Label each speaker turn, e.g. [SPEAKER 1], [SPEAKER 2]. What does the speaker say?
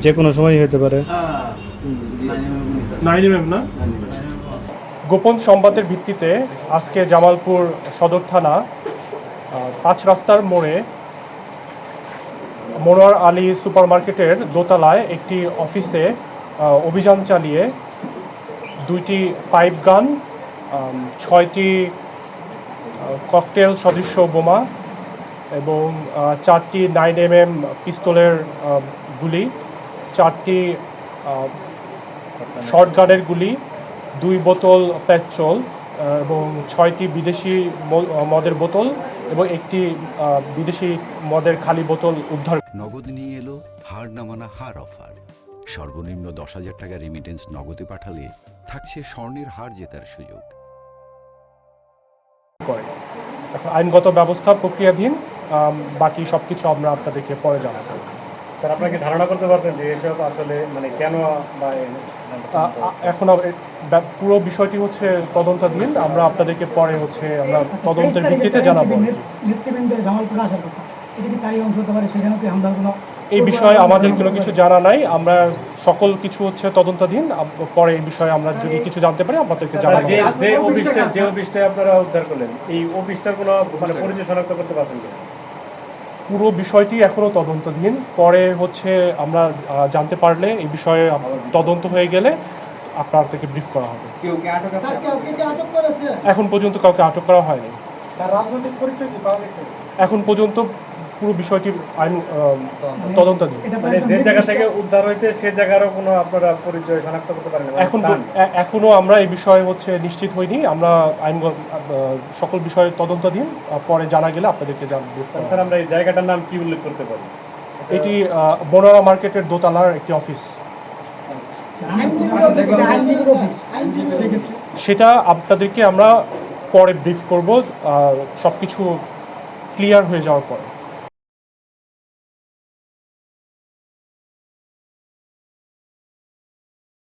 [SPEAKER 1] যে কোনো সময় হতে পারে।
[SPEAKER 2] গোপন সংবাদের ভিত্তিতে আজকে জামালপুর সদর থানা 5 রাস্তার মোড়ে মনোয়ার আলী সুপারমার্কেটের দোতলায় একটি অফিসে অভিযান চালিয়ে 2টি পাইপ গান, 6টি ককটেল সদৃশ্য বোমা এবং 4টি 9mm পিস্তলের গুলি, 4টি শর্টগানের গুলি, 2 বোতল পেট্রোল এবং 6টি বিদেশি মদের বোতল এবং একটি বিদেশি মদের খালি বোতল উদ্ধার।
[SPEAKER 3] নগদ নিয়ে এলো হার না মানা হার অফার। সর্বনিম্ন 10,000 টাকা রেমিটেন্স নগদে পাঠালে থাকছে স্বর্ণের হার জেতার সুযোগ।
[SPEAKER 2] এখন আইনগত ব্যবস্থা প্রক্রিয়াধীন, বাকি সবকিছু আমরা আপনাদেরকে পরে জানাবো।
[SPEAKER 1] স্যার, আপনাকে ধারণা করতে পারবেন যে এসব আসলে মানে কেন বা
[SPEAKER 2] এখন পুরো বিষয়টি হচ্ছে তদন্তাধীন, আমরা আপনাদেরকে পরে হচ্ছে আমরা তদন্তের ভিত্তিতে জানাবো। এই বিষয়ে আমাদের কোনো কিছু জানা নাই, আমরা সকল কিছু হচ্ছে তদন্তাধীন, পরে এই বিষয়ে আমরা যদি কিছু জানতে পারি আপনাদেরকে জানাবো।
[SPEAKER 1] যে অফিসটা আপনারা উদ্ধার করলেন, এই অফিসটার কোনো মানে পরিচয় শনাক্ত করতে পারছেন না?
[SPEAKER 2] পুরো বিষয়টি এখনও তদন্তাধীন, পরে হচ্ছে আমরা জানতে পারলে এই বিষয়ে তদন্ত হয়ে গেলে আপনাদেরকে ব্রিফ করা হবে। এখন পর্যন্ত কাউকে আটক করা হয়নি। এখন পর্যন্ত পুরো বিষয়টি আইন তদন্তাধীন।
[SPEAKER 1] মানে যে জায়গা থেকে উদ্ধার হয়েছে সে জায়গারও কোনো আপনারা পরিচয় শনাক্ত করতে পারেন?
[SPEAKER 2] এখনো আমরা এই বিষয়ে হচ্ছে নিশ্চিত হইনি, আমরা আইনগত সকল বিষয়ে তদন্তাধীন, পরে জানা গেলে আপনাদেরকে জানাবো।
[SPEAKER 1] স্যার, আমরা এই জায়গাটার নাম কি উল্লেখ করতে পারি?
[SPEAKER 2] এটি বনোয়ারা মার্কেটের দোতলার একটি অফিস। সেটা আপনাদেরকে আমরা পরে ব্রিফ করব সবকিছু ক্লিয়ার হয়ে যাওয়ার পরে।